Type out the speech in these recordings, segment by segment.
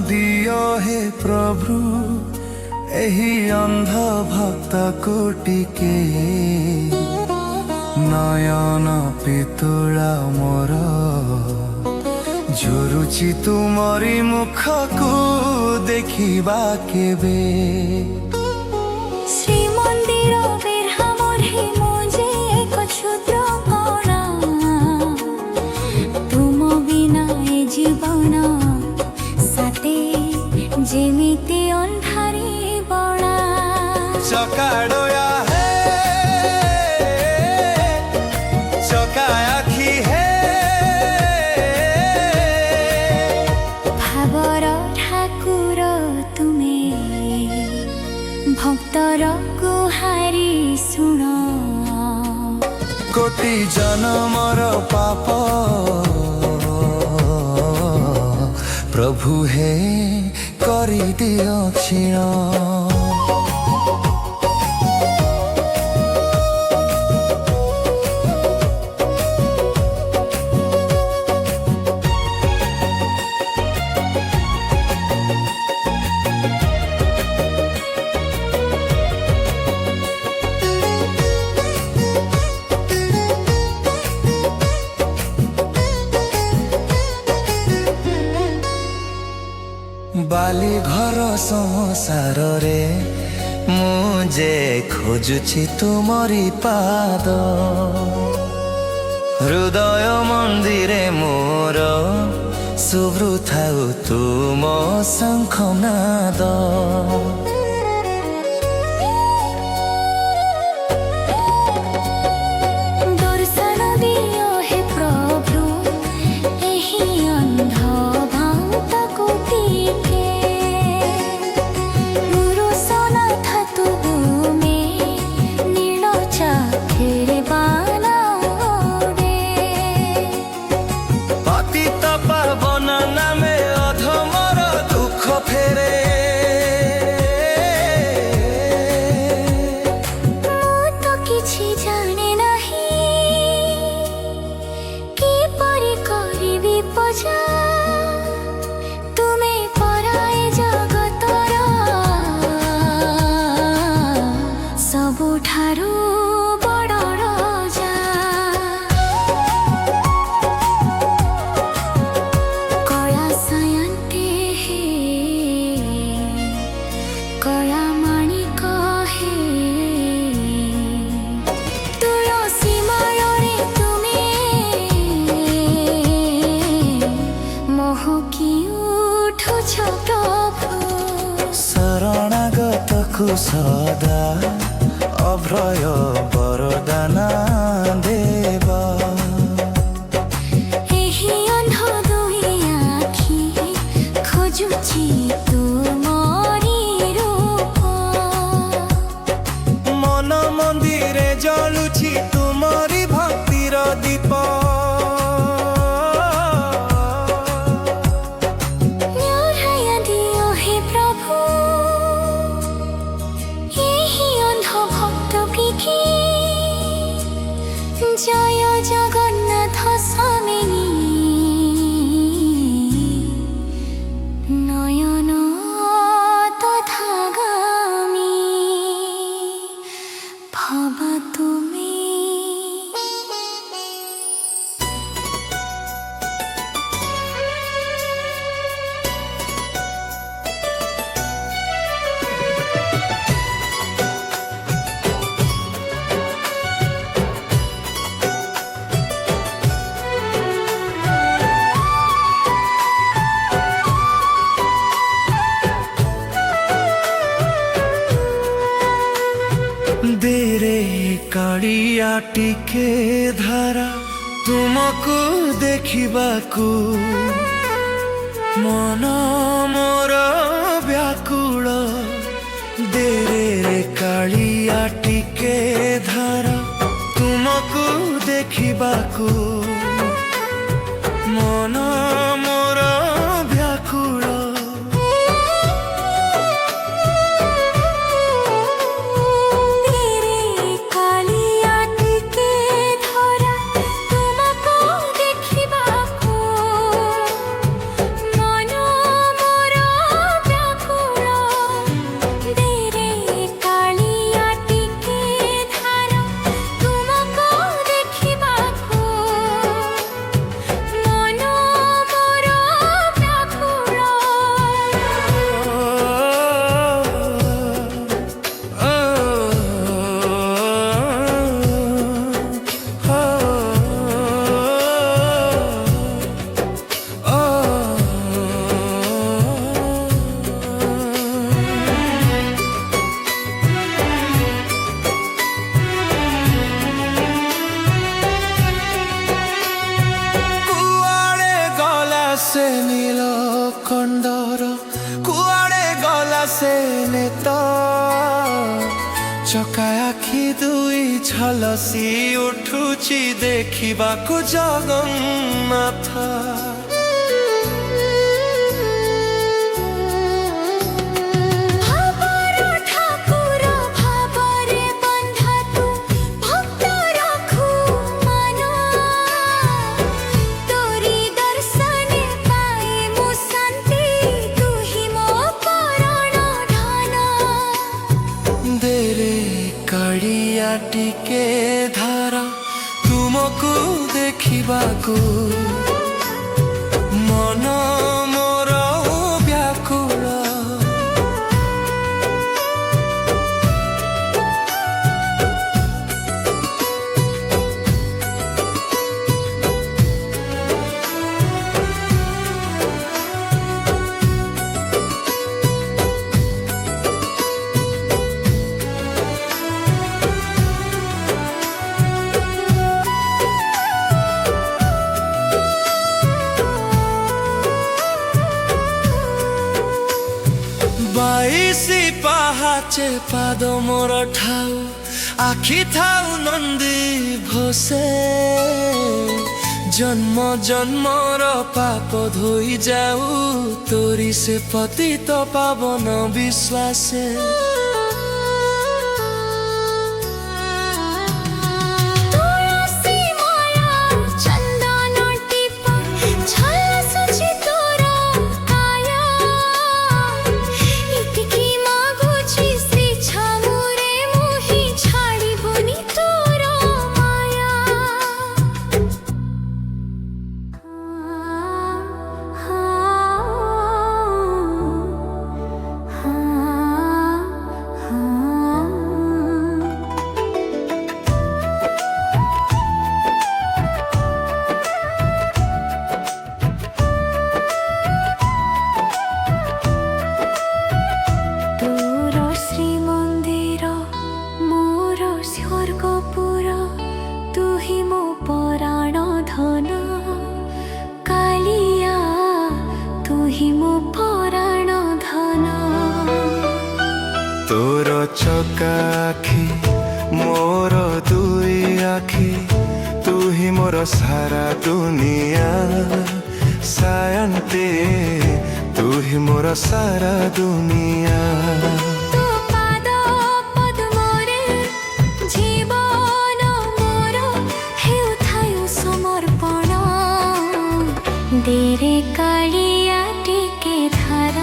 दियो हे प्रभु एही अंध भक्त कोटिके नयन पितुला मोर झुरुची तुमरी मुख को देखिबा केबे श्रीमंदिर बेरहामरे मुझे एक क्षुद्र कणा तुम बिना ए जीवन साते जेमिति अंधारी बणा चकाडोया है चका आखी है भावर ठाकुर तुमे भक्तर गुहारी सुन कोटि जन्मर पाप प्रभु हे करि दियो क्षीण बाली घर संसार रे मुझे खोजुछि तुमरी पाद हृदय मंदिरे मोर शुभ्रु थाउ तुम शंखनाद दर्शन दियो हे प्रभु एही अंध भक्त कोटिके पतित पावन नामे अधमर दुख फेरे तो किछि जाने नहीं कि परि करिबी पूजा तुमे पराए जगतर सबुठारु बड़ राजा कला सायन्ते हे कला माणिक हे तुलसी मायरे तुमे महकी उठुछ प्रभु शरणागत को सदा अभ्रय वरदाना देवा एही अंध दुई आखि खोजुछि तुमरी रूप मन मंदिरे जलुछि तुमरी भक्तिर दीप न्याय दियो हे प्रभु एही अंध भक्त की जय जगन्नाथ स्वामिनी नयन तथागामी भव तुमे देरे कालिया टिके धारा तुमको देखिबाकू मन मोर व्याकुल देरे कालिया टिके धारा तुमको देखिबाकू मन मोर व्याकुल मन मोर ଚକା ଆଖି ଦୁଇ ଝଲସି ଉଠୁଛି ଦେଖିବାକୁ ଜଗନ୍ନାଥ। କାଳିଆ ଟିକେ ଧାର ତୁମକୁ ଦେଖିବାକୁ ମନ ମୋର ବ୍ୟାକୁଳ। ବାଇଶି ପାହାଚେ ପାଦ ମୋର ଠାଉ ଆଖି ଥାଉ ନନ୍ଦୀ ଘୋଷେ। ଜନ୍ମ ଜନ୍ମର ପାପ ଧୋଇ ଯାଉ ତୋରି ସେ ପତିତ ପାବନ ବିଶ୍ୱାସେ। ତୋର ଚକା ଆଖି ମୋର ଦୁଇ ଆଖି ତୁ ହିଁ ମୋର ସାରା ଦୁନିଆ। ସାୟନ୍ତେ ତୁ ହିଁ ମୋର ସାରା ଦୁନିଆ। ଦେରେ କାଳିଆ ଟିକେ ଧାର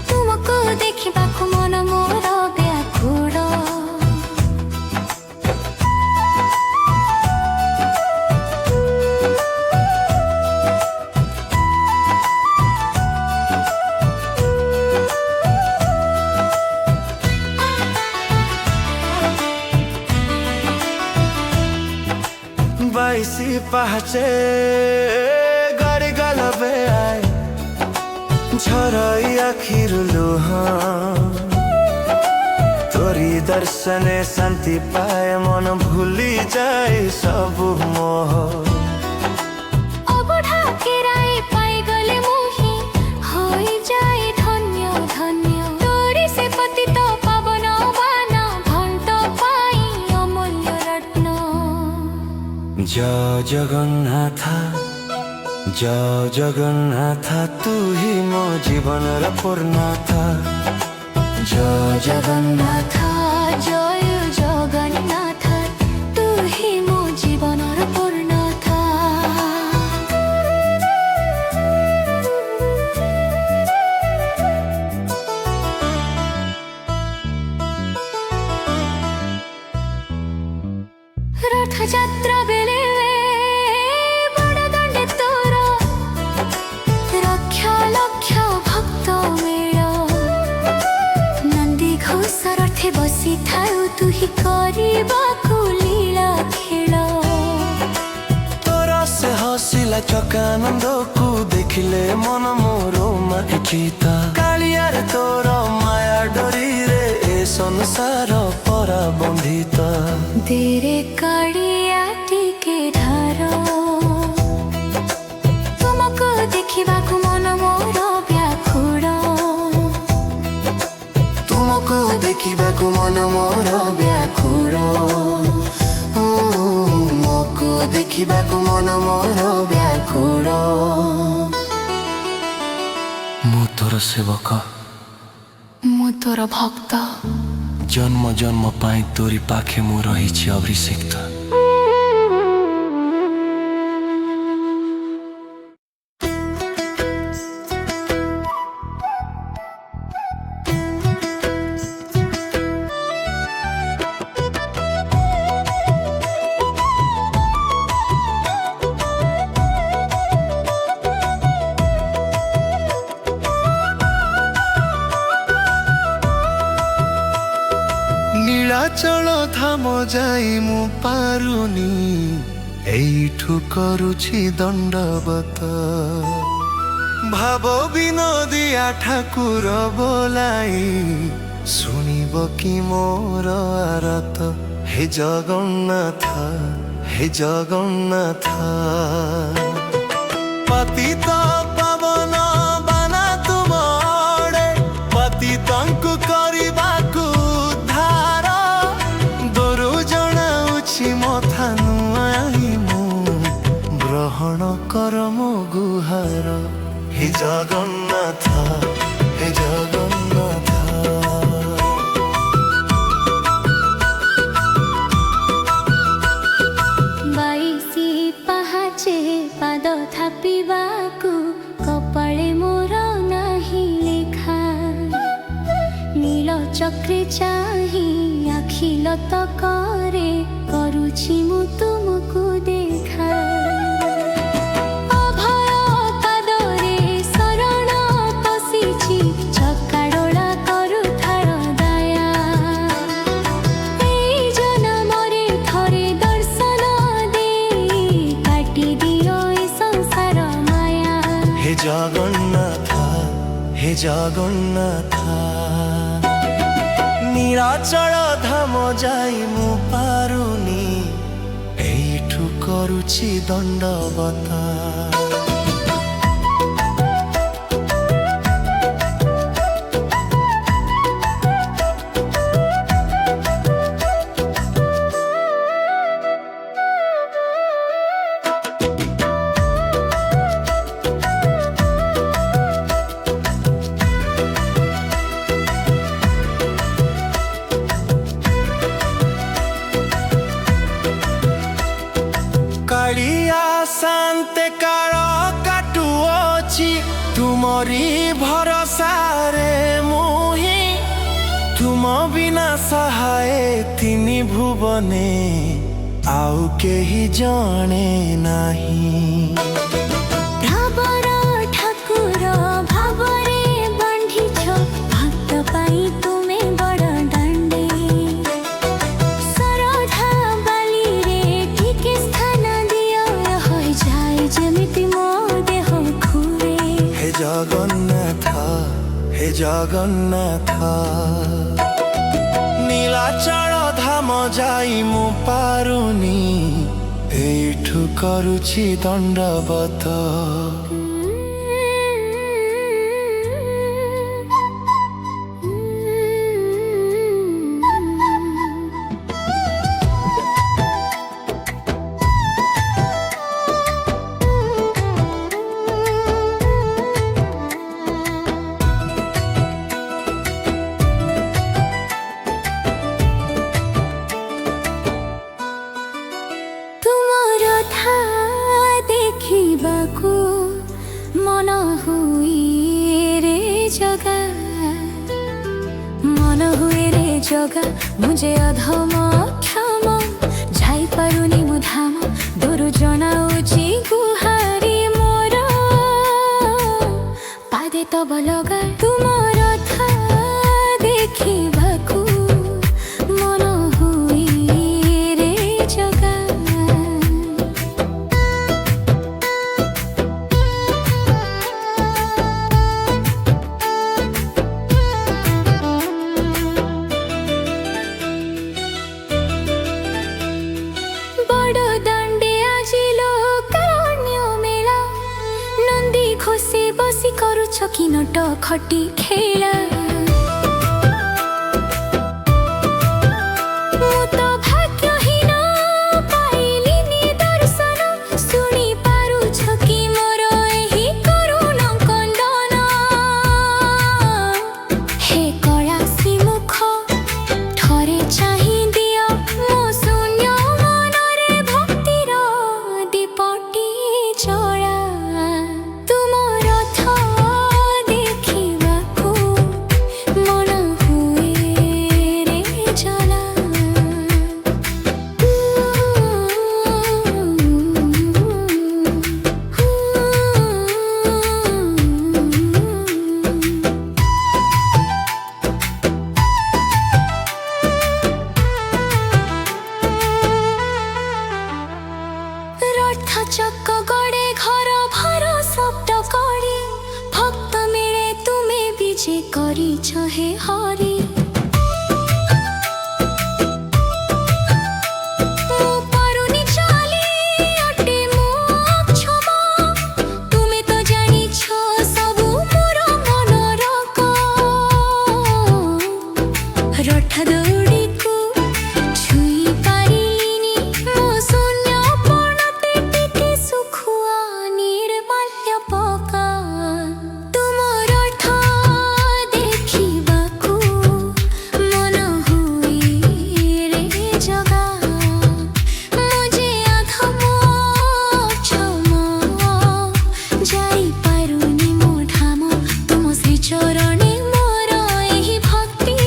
ତୁମକୁ ଦେଖିବାକୁ ମନ ମୋର ବ୍ୟାକୁଳ। ବାଇଶି ପାହାଚେ ଗାଡ଼ି ଗଲବେ ଆଏ ଝରାଇ ଆଖିରୁ ଲୁହ। ତୋରି ଦର୍ଶନେ ଶାନ୍ତି ପାଏ ମନ ଭୁଲି ଯାଏ ସବୁ ମୋହ। ଅବୁଢା କେରାଏ ପାଇଗଲେ ମୁହିଁ ହୋଇଯାଏ ଧନ୍ୟ ଧନ୍ୟ। ତୋରି ସେ ପତିତ ପାବନ ବାନା ଘଣ୍ଟ ପାଇଁ ଅମୂଲ୍ୟ ରତ୍ନ। ଜୟ ଜଗନ୍ନାଥ ଜୟ ଜଗନ୍ନାଥ ତୁ ହିଁ ମୋ ଜୀବନର ପୂର୍ଣ୍ଣତା। ଜୟ ଜଗନ୍ନାଥ ଜୟ ଜଗନ୍ନାଥ ତୁ ହିଁ ମୋ ଜୀବନର ପୂର୍ଣ୍ଣତା। ରଥଯାତ୍ରା ବେଳେ ବସିଥାଉ ତୁ ହିଁ କରିବାକୁ ଲୀଳା ଖେଳ। ତୋର ସେ ହସିଲା ଚକାନନ୍ଦକୁ ଦେଖିଲେ ମନ ମୋର ମାଖିଚିତା। କାଳିଆରେ ତୋର ମାୟା ଡୋରିରେ ଏ ସଂସାର ପରା ବନ୍ଧିତା। ଦେରେ କାଳିଆ ଟିକେ ଧାର ତୁମକୁ ଦେଖିବାକୁ ମନ ମୋର ବ୍ୟାକୁଳ। ତୁ तुमको देखिबाकु मन मोर व्याकुल तुमको देखिबाकु मन मोर व्याकुल मु तोर सेवक ମୁଁ ତୋର ଭକ୍ତ जन्म जन्म पाई तोरी पाखे मु रहिछि अभिषिक्त नीलाचल धाम जाई मु पारुनी एठु करुछि दंडवत भाव विनोदिया ठाकुर बोलाई सुनिब कि मोर आरत हे जगन्नाथ पतित पावन बाना तुम आड़े पतितंकु करिबाकु उद्धार दोरु जणाउछि मथा नुआई मु ग्रहण कर मो गुहार हे जगन्नाथ हे जगन्नाथ ବାଇଶି ପାହାଚେ ପାଦ ଥାପିବାକୁ କପାଳେ ମୋର ନାହିଁ ଲେଖା ନୀଳ ଚକ୍ରେ ଚାହିଁ ଆଖି ଲତ କରେ କରୁଛି ମୁଁ ତୁମକୁ ଦେଖା ଅଭୟ ପାଦରେ ଶରଣ ପଶିଛି ଚକାଡୋଳା କରୁଥାଳ ଦୟା ଏଇ ଜନମରେ ଥରେ ଦର୍ଶନ ଦେଇ କାଟି ଦିଅ ଏ ସଂସାର ମାୟା हे जगन्नाथ नीलाचल धाम जाई मु पारुनी एठु करुछि दंडवत कालिया शांते काल काटुअछि तुमरी भरोसा रे मुही तुम बिना सहाय तिनी भुवने आउ केही जाने नाही ଭାବର ଠାକୁର ଭାବରେ ବାନ୍ଧିଛ ଭକ୍ତ ପାଇଁ ତୁମେ ବଡ଼ ଦାଣ୍ଡେ ସରଧା ବାଲିରେ ଟିକେ ସ୍ଥାନ ଦିଅ ହୋଇଯାଏ ଯେମିତି ମୋ ଦେହ ଖୁଏ हे जगन्नाथ नीलाचल धाम जाई मु पारुनी एठु करुछि दंडवत ତୁମର ଥା ଦେଖିବାକୁ ମନ ହୁଏ ରେ ଜଗା ମୁଁ ଯେ ଅଧମ କ୍ଷମ ଯାଇପାରୁନି ମୁଁ ଧାମ ଦୂରୁ ଜଣାଉଛି ଗୁହାରି ମୋର ପାଦେ ତବ ଲଗା ତୁମର ଥା ଦେଖିବାକୁ ମନ ହୁଏ ରେ ଜଗା खुशी बसी करुछ कि नट खटी खेला ରଠ ଦୌଡ଼ିକୁ ଛୁଇଁ ପାରିଲିନି ମୋ ଶୂନ୍ୟପଣତେ ଟିକେ ଶୁଖୁଆ ନିର୍ମାଲ୍ୟ ପକା ତୁମ ରଠ ଦେଖିବାକୁ ମନ ହୁଏ ରେ ଜଗା ମୁଁ ଯେ ଅଧମ ଅକ୍ଷମ ଯାଇପାରୁନି ମୋ ଧାମ ତୁମ ଶ୍ରୀ ଚରଣେ ମୋର ଏହି ଭକ୍ତି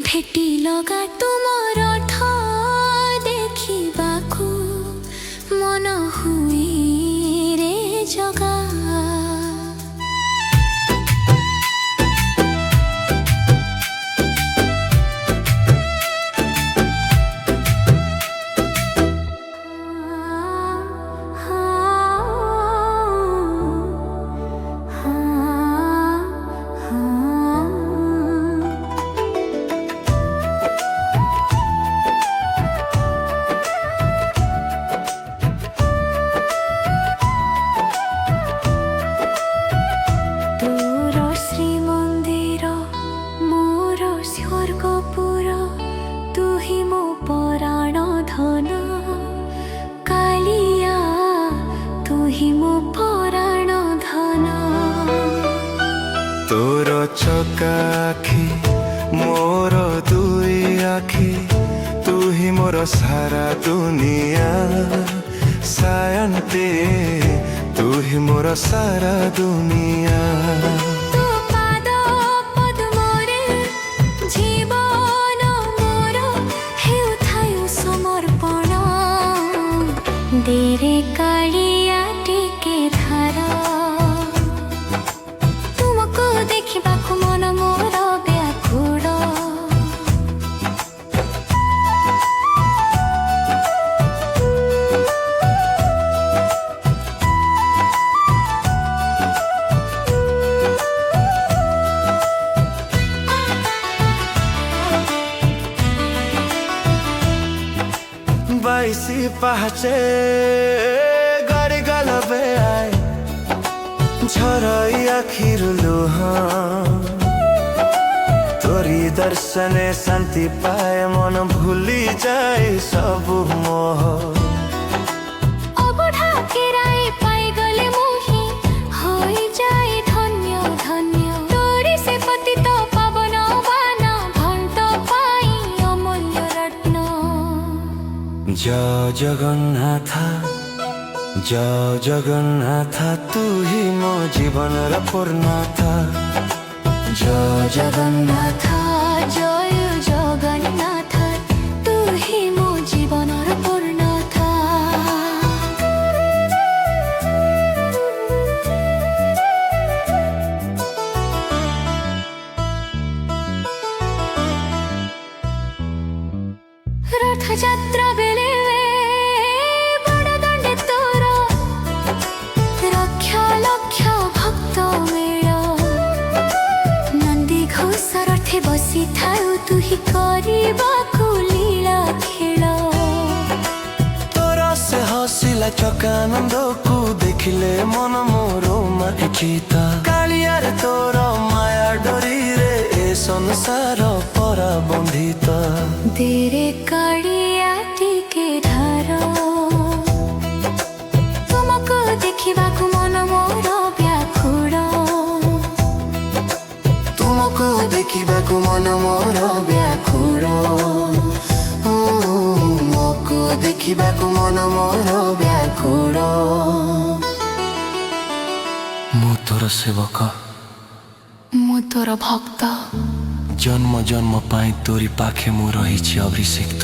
ଭେଟି ଲଗା ତୁମ ରଥ ଦେଖିବାକୁ ମନ ହୁଏ ରେ ଜଗା ତୋର ଶ୍ରୀମନ୍ଦିର ମୋର ସ୍ୱର୍ଗପୁର ତୁ ହିଁ ମୋ ପରାଣ ଧନ କାଳିଆ ତୁ ହିଁ ମୋ ପରାଣ ଧନ ତୋର ଚକା ଆଖି ମୋର ଦୁଇ ଆଖି ତୁ ହିଁ ମୋର ସାରା ଦୁନିଆ ସାୟନ୍ତେ ତୁ ହିଁ ମୋର ସାରା ଦୁନିଆ ତୋ ପାଦ ପଦ୍ମରେ ଜୀବନ ମୋର ହେଉଥାଉ ସମର୍ପଣ ଦେରେ କାଳିଆ ଟିକେ ଧାର ତୁମକୁ ଦେଖିବାକୁ ମନ ମୋର ବ୍ୟାକୁଳ বাইশি পাহাচে গাড়ি গালবে আয় ঝরাই আখির লুহ তোরি দর্শনে শান্তি পায় মন ভুলি যায় সবু মোহ অবঢা কেরাই পাইগলে মোহি হইযাই ধন্য ধন্য তোরি সে পতিত পাবন বানা ভন্ত পাই অমূল্য রত্ন জয় জগন্নাথ জয় জগন্নাথ তুহি মো জীবনর পূর্ণাথ জয় জগন্নাথ জয় জগন্নাথ তু হি মো জীবনর পূর্ণতা রথযাত্রা বেলে বড় দাণ্ডে তোর লক্ষ লক্ষ ভক্ত মেଳ ନନ୍ଦୀ ଘୋଷ ରଥେ ବସିଥାଉ ତୁହି କରିବାକୁ ଲୀଳା ଖେଳ তোর সে হসিলা চকানন্দকু দেখিলে মন মোর মাখিতা কালিয়ারে তোর মায়া ডরিরে এ সংসার পরা বন্ধিতা ଦେରେ କାଳିଆ ଟିକେ ଧାର ତୁମକୁ ଦେଖିବାକୁ ମନ ମୋର ବ୍ୟାକୁଳ ତୁମକୁ ଦେଖିବାକୁ ମନ ମୋର ବ୍ୟାକୁଳ ତୁମକୁ ଦେଖିବାକୁ ମନ ମୋର ବ୍ୟାକୁଳ ମୁଁ ତୋର ସେବକ ମୁଁ ତୋର ଭକ୍ତ ଜନ୍ମ ଜନ୍ମ ପାଇଁ ତୋରି ପାଖେ ମୁଁ ରହିଛି ଅଭିଷିକ୍ତ